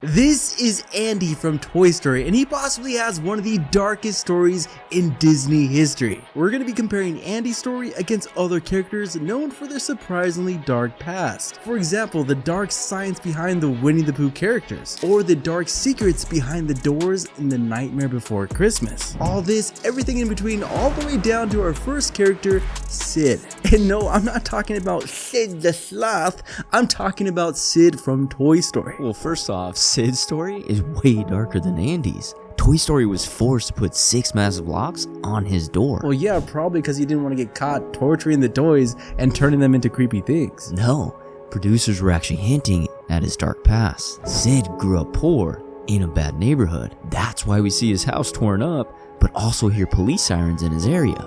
This is Andy from Toy Story, and he possibly has one of the darkest stories in Disney history. We're going to be comparing Andy's story against other characters known for their surprisingly dark past. For example, the dark science behind the Winnie the Pooh characters, or the dark secrets behind the doors in The Nightmare Before Christmas. All this, everything in between, all the way down to our first character, Sid. And no, I'm not talking about Sid the Sloth, I'm talking about Sid from Toy Story. Well, first off, Sid's story is way darker than Andy's. Toy Story was forced to put 6 massive locks on his door. Well, yeah, probably because he didn't want to get caught torturing the toys and turning them into creepy things. No, producers were actually hinting at his dark past. Sid grew up poor in a bad neighborhood. That's why we see his house torn up, but also hear police sirens in his area.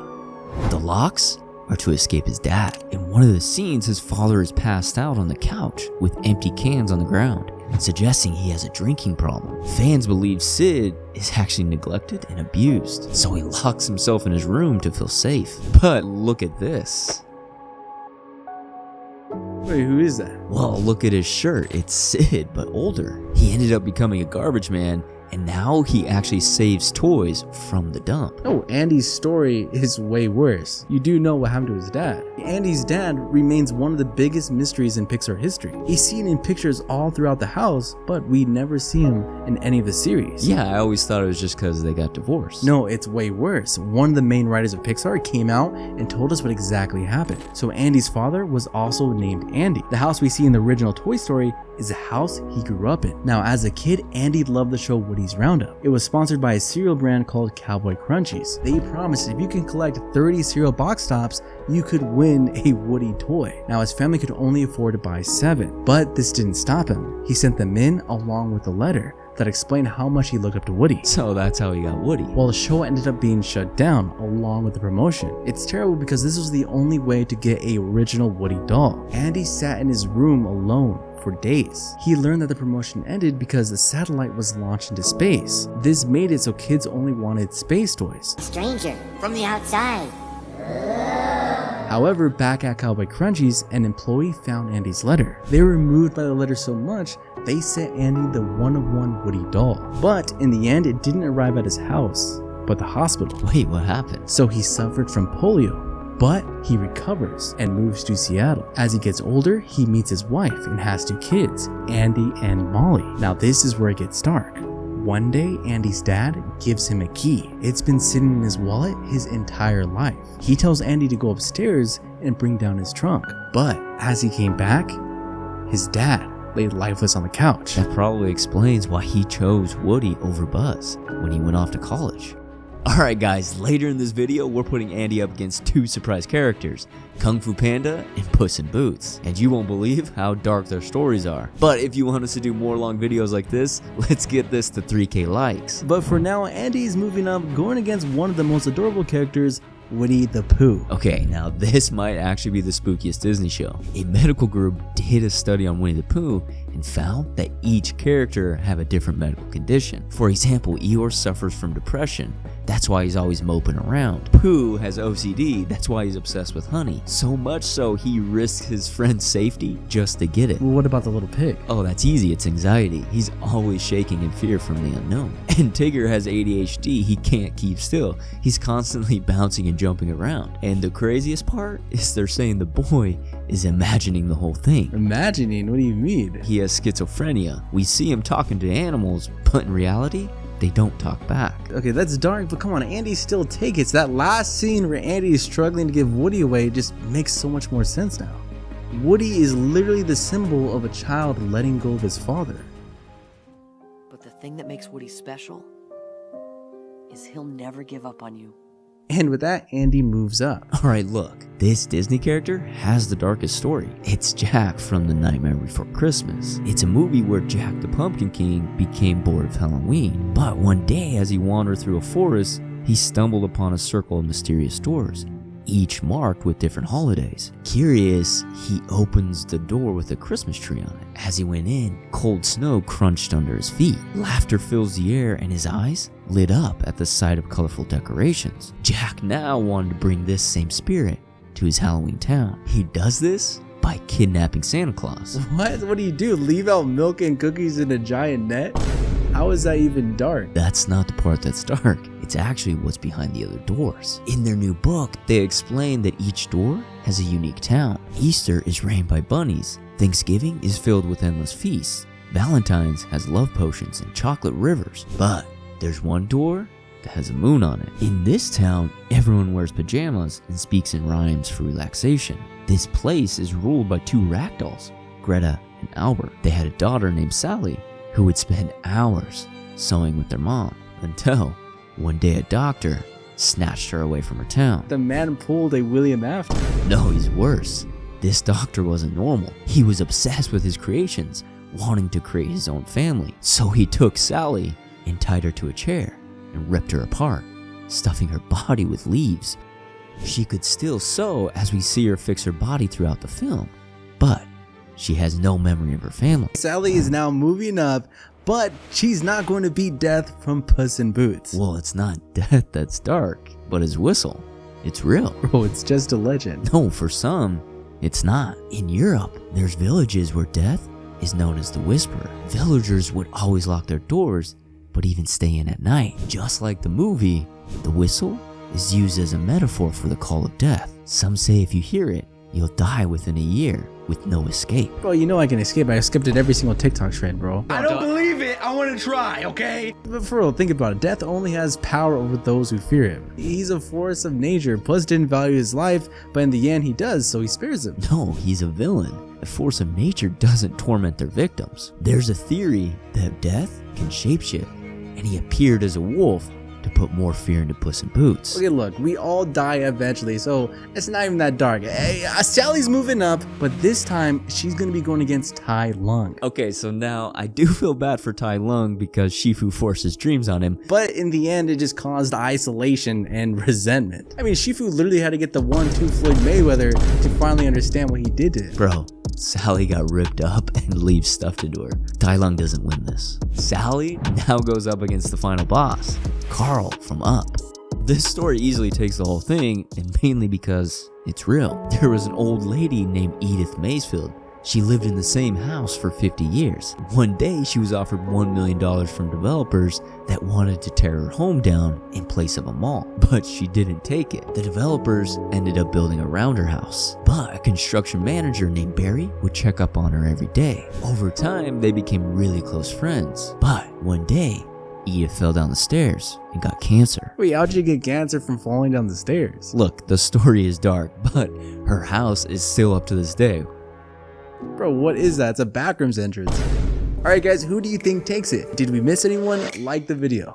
The locks are to escape his dad. In one of the scenes, his father is passed out on the couch with empty cans on the ground, suggesting he has a drinking problem. Fans believe Sid is actually neglected and abused, so he locks himself in his room to feel safe. But look at this. Wait, who is that? Well, look at his shirt. It's Sid, but older. He ended up becoming a garbage man, and now he actually saves toys from the dump. No, Andy's story is way worse. You do know what happened to his dad. Andy's dad remains one of the biggest mysteries in Pixar history. He's seen in pictures all throughout the house, but we never see him in any of the series. Yeah, I always thought it was just because they got divorced. No, it's way worse. One of the main writers of Pixar came out and told us what exactly happened. So Andy's father was also named Andy. The house we see in the original Toy Story is a house he grew up in. Now, as a kid, Andy loved the show Woody's Roundup. It was sponsored by a cereal brand called Cowboy Crunchies. They promised if you can collect 30 cereal box tops, you could win a Woody toy. Now, his family could only afford to buy 7, but this didn't stop him. He sent them in along with a letter that explained how much he looked up to Woody. So that's how he got Woody. Well, the show ended up being shut down along with the promotion. It's terrible because this was the only way to get a original Woody doll. Andy sat in his room alone for days. He learned that the promotion ended because the satellite was launched into space. This made it so kids only wanted space toys. Stranger from the outside. However, back at Cowboy Crunchies, an employee found Andy's letter. They were moved by the letter so much, they sent Andy the one-of-one Woody doll. But in the end, it didn't arrive at his house, but the hospital. Wait, what happened? So he suffered from polio, but he recovers and moves to Seattle. As he gets older, he meets his wife and has 2 kids, Andy and Molly. Now this is where it gets dark. One day, Andy's dad gives him a key. It's been sitting in his wallet his entire life. He tells Andy to go upstairs and bring down his trunk. But as he came back, his dad lay lifeless on the couch. That probably explains why he chose Woody over Buzz when he went off to college. Alright guys, later in this video, we're putting Andy up against 2 surprise characters, Kung Fu Panda and Puss in Boots. And you won't believe how dark their stories are. But if you want us to do more long videos like this, let's get this to 3K likes. But for now, Andy's moving up, going against one of the most adorable characters, Winnie the Pooh. Okay, now this might actually be the spookiest Disney show. A medical group did a study on Winnie the Pooh and found that each character have a different medical condition. For example, Eeyore suffers from depression. That's why he's always moping around. Pooh has OCD, that's why he's obsessed with honey. So much so, he risks his friend's safety just to get it. Well, what about the little pig? Oh, that's easy, it's anxiety. He's always shaking in fear from the unknown. And Tigger has ADHD, he can't keep still. He's constantly bouncing and jumping around. And the craziest part is they're saying the boy is imagining the whole thing. Imagining? What do you mean? He has schizophrenia. We see him talking to animals, but in reality, they don't talk back. Okay, that's dark, but come on, Andy still take it. That last scene where Andy is struggling to give Woody away just makes so much more sense now. Woody is literally the symbol of a child letting go of his father. But the thing that makes Woody special is he'll never give up on you. And with that, Andy moves up. Alright, look, this Disney character has the darkest story. It's Jack from The Nightmare Before Christmas. It's a movie where Jack the Pumpkin King became bored of Halloween. But one day, as he wandered through a forest, he stumbled upon a circle of mysterious doors, each marked with different holidays. Curious, he opens the door with a Christmas tree on it. As he went in, cold snow crunched under his feet. Laughter fills the air and his eyes lit up at the sight of colorful decorations. Jack now wanted to bring this same spirit to his Halloween town. He does this by kidnapping Santa Claus. What do you do? Leave out milk and cookies in a giant net? How is that even dark? That's not the part that's dark. It's actually what's behind the other doors. In their new book, they explain that each door has a unique town. Easter is reigned by bunnies. Thanksgiving is filled with endless feasts. Valentine's has love potions and chocolate rivers. But there's one door that has a moon on it. In this town, everyone wears pajamas and speaks in rhymes for relaxation. This place is ruled by two ragdolls, Greta and Albert. They had a daughter named Sally who would spend hours sewing with their mom until one day a doctor snatched her away from her town. The man pulled a William after. No, he's worse. This doctor wasn't normal. He was obsessed with his creations, wanting to create his own family. So he took Sally and tied her to a chair and ripped her apart, stuffing her body with leaves. She could still sew as we see her fix her body throughout the film, but she has no memory of her family. Sally is now moving up, but she's not going to beat death from Puss in Boots. Well, it's not death that's dark, but his whistle. It's real. Bro, it's just a legend. No, for some, it's not. In Europe, there's villages where death is known as the Whisperer. Villagers would always lock their doors, but even stay in at night. Just like the movie, the whistle is used as a metaphor for the call of death. Some say if you hear it, you'll die within a year with no escape. Bro, you know I can escape. I skipped it every single TikTok trend, bro. I don't believe it. I want to try, okay? But for real, think about it. Death only has power over those who fear him. He's a force of nature. Puss didn't value his life, but in the end he does, so he spares him. No, he's a villain. A force of nature doesn't torment their victims. There's a theory that death can shapeshift, and he appeared as a wolf to put more fear into Puss in Boots. Okay, look, we all die eventually, so it's not even that dark. Hey, Sally's moving up, but this time she's gonna be going against Tai Lung. Okay, so now I do feel bad for Tai Lung because Shifu forced his dreams on him. But in the end, it just caused isolation and resentment. I mean, Shifu literally had to get the 1-2 Floyd Mayweather to finally understand what he did to him. Bro, Sally got ripped up and leaves stuffed into her. Tai Lung doesn't win this. Sally now goes up against the final boss, Carl from Up. This story easily takes the whole thing, and mainly because it's real. There was an old lady named Edith Maysfield. She lived in the same house for 50 years. One day, she was offered $1 million from developers that wanted to tear her home down in place of a mall, but she didn't take it. The developers ended up building around her house, but a construction manager named Barry would check up on her every day. Over time, they became really close friends, but one day, Edith fell down the stairs and got cancer. Wait, how'd you get cancer from falling down the stairs? Look, the story is dark, but her house is still up to this day. Bro, what is that? It's a backrooms entrance. Alright guys, who do you think takes it? Did we miss anyone? Like the video.